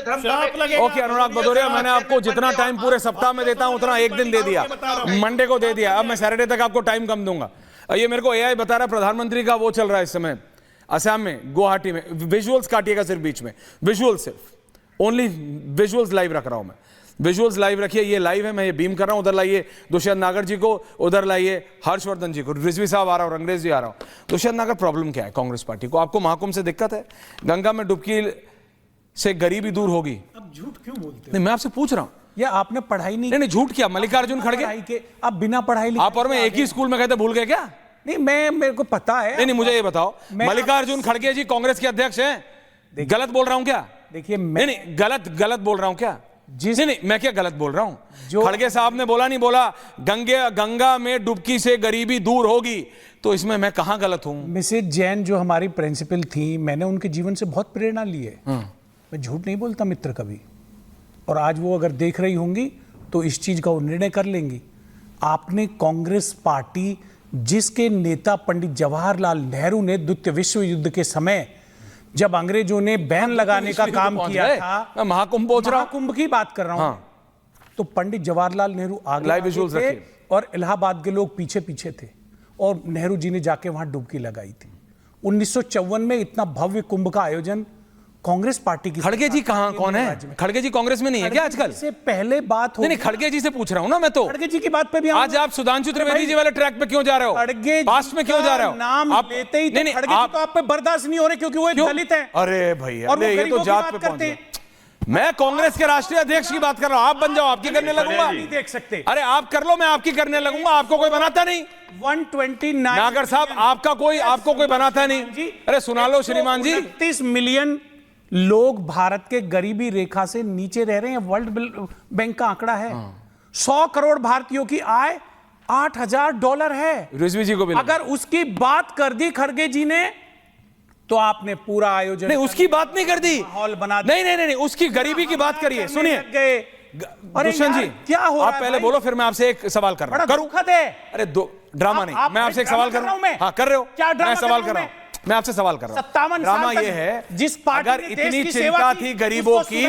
Okay अनुराग भदौरिया, मैंने आपको जितना टाइम पूरे सप्ताह में देता हूं उतना एक दिन दे दिया, मंडे को दे दिया, अब मैं सैटरडे तक आपको टाइम कम दूंगा। ये मेरे को एआई बता रहा है प्रधानमंत्री का वो चल रहा है इस समय असम में, गुवाहाटी में। विजुअल्स काटिएगा सिर्फ बीच में, विजुअल्स सिर्फ, ओनली विजुअल्स लाइव रख रहा हूं मैं, विजुअल्स लाइव रखिए। ये लाइव है, मैं ये बीम कर रहा हूं। उधर लाइए दुष्यंत नागर जी को, उधर लाइए हर्षवर्धन जी को, रिजवी साहब आ रहा हूं, रंगरेज जी आ रहा हूं। दुष्यंत नागर, प्रॉब्लम क्या है कांग्रेस पार्टी को? आपको महाकुंभ से दिक्कत है? गंगा में डुबकी से गरीबी दूर होगी? अब झूठ क्यों बोलते हैं? नहीं, मैं आपसे पूछ रहा हूं। या आपने पढ़ाई नहीं? झूठ क्या? मल्लिकार्जुन खड़गे के आप बिना पढ़ाई आप और मैं एक ही स्कूल में गए थे, भूल गए क्या? नहीं, मेरे को पता है। नहीं, मुझे ये बताओ, मल्लिकार्जुन खड़गे जी कांग्रेस के अध्यक्ष हैं, गलत बोल रहा हूं क्या? देखिए, नहीं, गलत बोल रहा हूं क्या? नहीं, मैं क्या गलत बोल रहा हूं? जो खड़गे साहब ने बोला, नहीं बोला गंगा में डुबकी से गरीबी दूर होगी, तो इसमें मैं कहां गलत हूं? मिसेज जैन जो हमारी प्रिंसिपल थी, मैंने उनके जीवन से बहुत प्रेरणा ली है। मैं झूठ नहीं बोलता मित्र कभी, और आज वो अगर देख रही होंगी तो इस चीज का वो निर्णय कर लेंगी। आपने कांग्रेस पार्टी, जिसके नेता पंडित जवाहरलाल नेहरू ने द्वितीय विश्व युद्ध के समय जब अंग्रेजों ने बैन लगाने का काम किया था, मैं महाकुंभ पहुंच रहा हूं, महाकुंभ की बात कर रहा हूं। तो पंडित जवाहरलाल नेहरू आगे थे और इलाहाबाद के लोग पीछे पीछे थे, और नेहरू जी ने जाके वहां डुबकी लगाई थी। 1954 में इतना भव्य कुंभ का आयोजन कांग्रेस पार्टी की। खड़गे जी कहां, कौन है खड़गे जी? कांग्रेस में नहीं है क्या आजकल? से पहले बात हो। नहीं, खड़गे जी से पूछ रहा हूं ना मैं तो। खड़गे जी की बात पे भी आज आप सुधांशु त्रिवेदी जी वाले ट्रैक पे क्यों जा रहे हो? खड़गे पास्ट में क्यों जा रहे हो? नाम आप लेते ही नहीं, खड़गे जी तो आप पे बर्दाश्त नहीं हो रहे क्योंकि वो एक दलित है। अरे भैया, ये तो जात पे पहुंच गए। मैं कांग्रेस के राष्ट्रीय अध्यक्ष की बात कर रहा हूं, आप बन जाओ, आपकी करने लगूंगा। नहीं देख सकते। अरे आप कर लो, मैं आपकी करने लगूंगा, आपको कोई बनाता नहीं। 129 नागर साहब, आपको कोई बनाता नहीं। अरे सुना लो श्रीमान जी, 29 मिलियन लोग भारत के गरीबी रेखा से नीचे रह रहे हैं। वर्ल्ड बैंक का आंकड़ा है 100 करोड़ भारतीयों की आय $8,000 है। रिजवी जी को भी अगर उसकी बात कर दी खड़गे जी ने, तो आपने पूरा आयोजन नहीं, उसकी बात नहीं कर दी, माहौल बना दिया। नहीं, उसकी गरीबी की बात करिए। सुनिए दुष्यंत जी, क्या हो आप पहले बोलो, फिर मैं आपसे एक सवाल कर रहा हूं। अरे ड्रामा नहीं, मैं आपसे एक सवाल कर रहा हूं। हाँ, कर रहे हो? मैं सवाल कर रहा हूं, मैं आपसे सवाल कर रहा हूं। 57 ड्रामा ये है, जिस पार्टी अगर इतनी चिंता थी गरीबों की,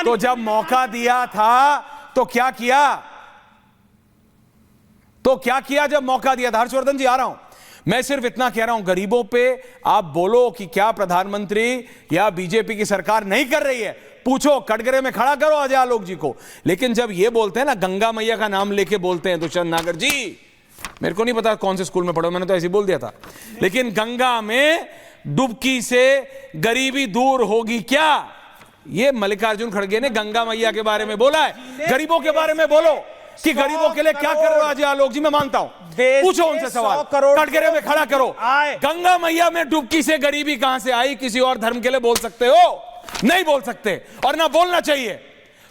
तो जब मौका दिया था तो क्या किया? जब मौका दिया था? हर्षवर्धन जी आ रहा हूं, मैं सिर्फ इतना कह रहा हूं, गरीबों पे आप बोलो कि क्या प्रधानमंत्री या बीजेपी की सरकार नहीं कर रही है, पूछो, कटघरे में खड़ा करो अजय आलोक जी को। लेकिन जब ये बोलते हैं ना, गंगा मैया का नाम लेके बोलते हैं दुष्यंत नागर जी, मेरे को नहीं पता कौन से स्कूल में पढ़ो, मैंने तो ऐसे ही बोल दिया था, लेकिन गंगा में डुबकी से गरीबी दूर होगी क्या? ये मल्लिकार्जुन खड़गे ने गंगा मैया के बारे में बोला है। गरीबों के बारे में बोलो कि गरीबों के लिए क्या कर रहे हो अजय आलोक जी, मैं मानता हूं, पूछो उनसे सवाल, कटघरे में खड़ा करो। गंगा मैया में डुबकी से गरीबी कहां से आई? किसी और धर्म के लिए बोल सकते हो? नहीं बोल सकते, और ना बोलना चाहिए।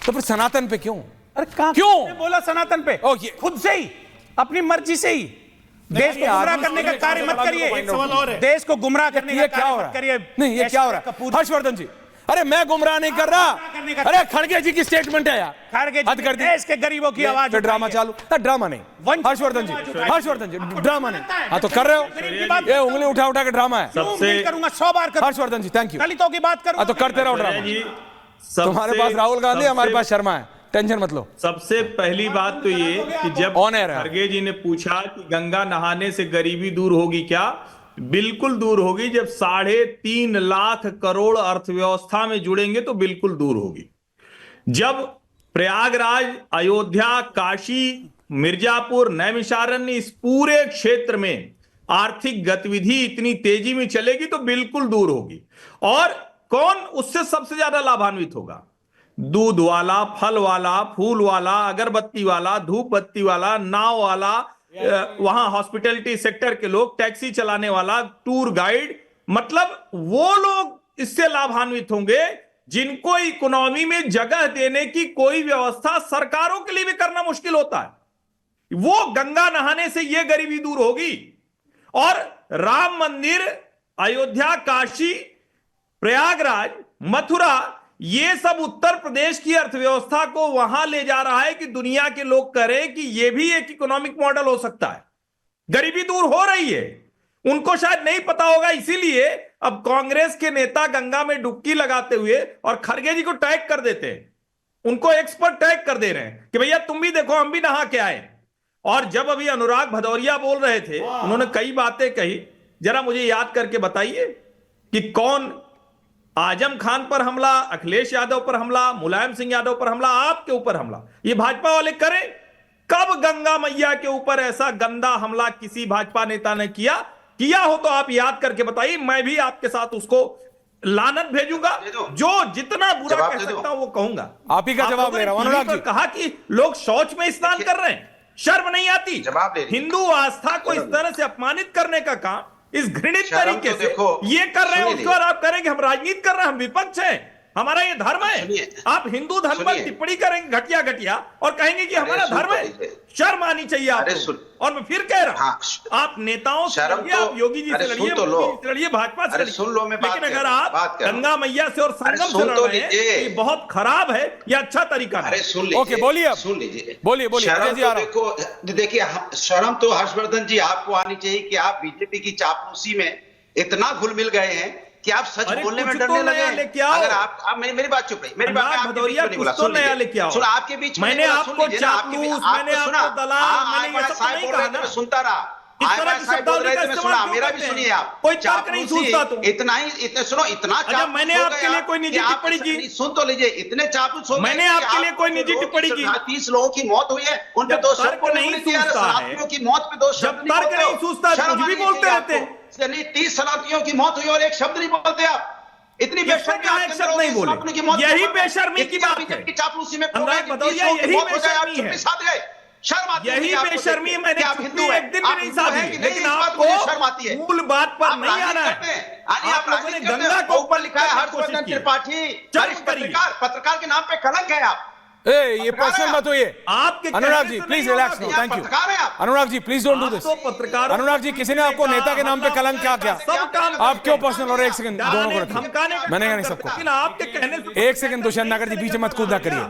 तो फिर सनातन पे क्यों? अरे क्यों बोला सनातन पे? खुद से ही, अपनी मर्जी से ही। देश को गुमराह करने का कार्य मत करिए। देश को गुमराह करने का कार्य मत करिए। नहीं, ये क्या हो रहा है हर्षवर्धन जी? अरे मैं गुमराह नहीं कर रहा। अरे खड़गे जी की स्टेटमेंट है यार, खड़गे जी कर दी, देश के गरीबों की आवाज। ड्रामा चालू? ड्रामा नहीं हर्षवर्धन जी, ड्रामा नहीं। हाँ तो कर रहे हो, ये उंगली उठा के ड्रामा है। सबसे करूंगा 100 बार करूंगा। हर्षवर्धन जी थैंक यू। दलितों की बात करूंगा तो करते रहो ड्रामा। तुम्हारे पास राहुल गांधी, हमारे पास शर्मा है, टेंशन मत लो। सबसे पहली बात तो ये कि जब खड़गे जी ने पूछा कि गंगा नहाने से गरीबी दूर होगी क्या, बिल्कुल दूर होगी। जब 3.5 लाख करोड़ अर्थव्यवस्था में जुड़ेंगे तो बिल्कुल दूर होगी। जब प्रयागराज, अयोध्या, काशी, मिर्जापुर, नैमिषारण्य, इस पूरे क्षेत्र में आर्थिक गतिविधि इतनी तेजी में चलेगी तो बिल्कुल दूर होगी। और कौन उससे सबसे ज्यादा लाभान्वित होगा? दूध वाला, फल वाला, फूल वाला, अगरबत्ती वाला, धूप बत्ती वाला, नाव वाला, वहां हॉस्पिटैलिटी सेक्टर के लोग, टैक्सी चलाने वाला, टूर गाइड, मतलब वो लोग इससे लाभान्वित होंगे जिनको इकोनॉमी में जगह देने की कोई व्यवस्था सरकारों के लिए भी करना मुश्किल होता है। वो गंगा नहाने से ये गरीबी दूर होगी। और राम मंदिर, अयोध्या, काशी, प्रयागराज, मथुरा, ये सब उत्तर प्रदेश की अर्थव्यवस्था को वहां ले जा रहा है कि दुनिया के लोग करें कि ये भी एक इकोनॉमिक मॉडल हो सकता है। गरीबी दूर हो रही है, उनको शायद नहीं पता होगा, इसीलिए अब कांग्रेस के नेता गंगा में डुबकी लगाते हुए और खड़गे जी को टैग कर देते हैं, उनको एक्सपर्ट टैग कर दे रहे हैं कि भैया तुम भी देखो हम भी नहा के आए। और जब अभी अनुराग भदौरिया बोल रहे थे, उन्होंने कई बातें कही, जरा मुझे याद करके बताइए कि कौन आजम खान पर हमला, अखिलेश यादव पर हमला, मुलायम सिंह यादव पर हमला, आपके ऊपर हमला, ये भाजपा वाले करें? कब गंगा मैया के ऊपर ऐसा गंदा हमला किसी भाजपा नेता ने किया हो तो आप याद करके बताइए, मैं भी आपके साथ उसको लानत भेजूंगा, जो जितना बुरा कह सकता हूं वो कहूंगा। आप ही का जवाब ले रहा हूं अनुराग जी। कहा कि लोग शौच में स्नान कर रहे हैं, शर्म नहीं आती? हिंदू आस्था को इस तरह से अपमानित करने का काम इस घृणित तरीके से ये कर रहे हैं, उसके बाद आप करेंगे हम राजनीति कर रहे हैं, हम विपक्ष हैं, हमारा ये धर्म है। आप हिंदू धर्म पर टिप्पणी करेंगे घटिया घटिया और कहेंगे कि हमारा धर्म है, शर्म आनी चाहिए आपको। और मैं फिर कह रहा हूं, आप नेताओं से लड़िए, आप योगी जी से लड़िए, मोदी से लड़िए, भाजपा से लड़िए, लेकिन अगर आप गंगा मैैया से और संगम से लड़ रहे हैं, ये बहुत खराब है, ये अच्छा तरीका नहीं। ओके, बोलिए, सुन लीजिए, बोलिए अजय जी आ रहा हूं। देखिए, शर्म तो हर्षवर्धन जी आपको आनी चाहिए कि आप बीजेपी की चापलूसी में इतना घुल मिल गए हैं कि आप सच बोलने में डरने लगे हैं। अगर आप मेरी बात चुप रही, मेरी बात भदौरिया कुछ तो नया लेके आओ। सुन, आपके बीच में मैंने आपको चापलूस, मैंने आपको दलाल, मैंने ये सब नहीं कहा ना, सुनता रहा। इस तरह की शब्दावली का इस्तेमाल क्यों मेरा भी करते हैं? सुनिए आप, कोई तर्क नहीं सूझता तुम। इतना ही, इतने सुनो, इतना अच्छा, मैंने आपके लिए कोई निजी टिप्पणी की? सुन तो लीजिए, इतने चापलूस हो गए, मैंने आपके लिए कोई निजी टिप्पणी की? 30 लोगों की मौत हुई है, उन पे दोष तर्क नहीं सूझता है, की मौत पे दोष, जब तर्क नहीं सूझता कुछ भी बोलते रहते हैं। 30 शरारतियों की मौत हुई और एक शब्द नहीं बोलते आप। इतनी बेशर्मी एक शब्द नहीं बोले, यही बेशर्मी की बात है। चापलूसी में अनुराग भदौरिया, यही बेशर्मी है, शर्म आती है? यही बेशर्मी मैंने आप हिंदू हैं, एक दिन भी नहीं साधी, लेकिन लेकिन आपको शर्म आती है। मूल बात पर नहीं आना है। आप लोगों ने गंगा को ऊपर लिखा है हर्षवर्धन त्रिपाठी, पत्रकार के नाम पे कलंक है आप। ये पर्सनल मत होइए। आपके Anurag ji please relax, thank you. Anurag ji please don't do this. Anurag ji, किसी ने आपको नेता के नाम पे कलंक क्या किया? आप क्यों पर्सनल? और एक सेकंड, दोनों को रखिए, मैंने नहीं सबको। आपके कहने एक सेकंड दुष्यंत नागर जी, बीच में मत कूदा करिए।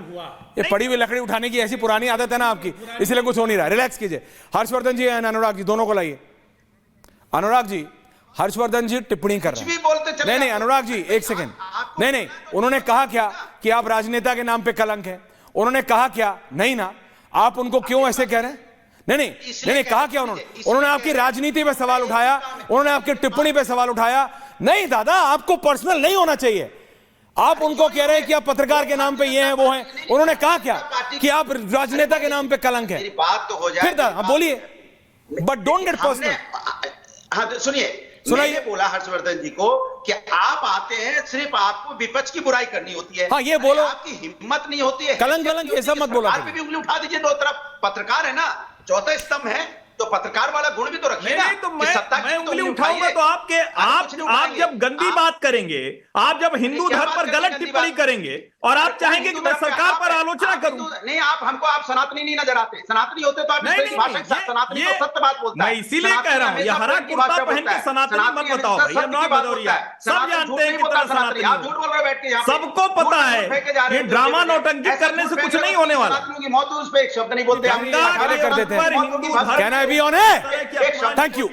ये पड़ी हुई लकड़ी उठाने की ऐसी पुरानी आदत है ना आपकी, इसलिए कुछ हो नहीं रहा। रिलैक्स कीजिए। हर्षवर्धन जी एंड अनुराग जी दोनों को लाइए। अनुराग जी, हर्षवर्धन जी टिप्पणी कर रहे हैं। नहीं, अनुराग जी एक सेकंड। नहीं, उन्होंने कहा क्या कि आप राजनेता के नाम पे कलंक है? उन्होंने कहा क्या? नहीं ना, आप उनको क्यों ऐसे कह रहे हैं? नहीं, कहा क्या उन्होंने आपकी राजनीति पे सवाल उठाया, उन्होंने आपकी टिप्पणी पे सवाल उठाया। नहीं दादा, आपको पर्सनल नहीं होना चाहिए। आप उनको कह रहे हैं कि आप पत्रकार के नाम पे ये हैं वो हैं। उन्होंने कहा क्या कि आप राजनेता के नाम पे कलंक है? बात तो हो जाए, फिर दादा बोलिए, बट डोंट गेट पर्सनल। हाँ, सुनिए, मैंने बोला हर्षवर्धन जी को कि आप आते हैं, सिर्फ आपको विपक्ष की बुराई करनी होती है। हाँ, ये बोलो, आपकी हिम्मत नहीं होती है। कलंक ये सब मत बोलो। आप भी उंगली उठा दीजिए, दो तरफ पत्रकार है ना, चौथा स्तंभ है, तो पत्रकार वाला गुण भी तो रखिए ना। तो मैं उंगली उठाऊंगा तो आप जब गंदी बात करेंगे, आप जब हिंदू धर्म पर गलत टिप्पणी करेंगे और आप चाहेंगे कि मैं सरकार पर आलोचना करूं। नहीं, आप सनातनी नहीं नजर आते। सनातनी होते तो आप सनातनी तो सत्य बात बोलता है। मैं इसीलिए कह रहा हूं, ये हरा कुर्ता पहन के सनातनी मत बताओ भैया। अनुराग भदौरिया, सब जानते हैं कितना सनातनी, आप झूठ बोल रहे हो बैठ के, सबको पता है ये ड्रामा नौटंकी करने से कुछ नहीं होने वाला। सनातनियों की मौत, उस पे एक शब्द नहीं बोलते। कर देते हैं, कहना है भी ऑन है। Thank you.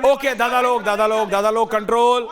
ओके दादा लोग, कंट्रोल।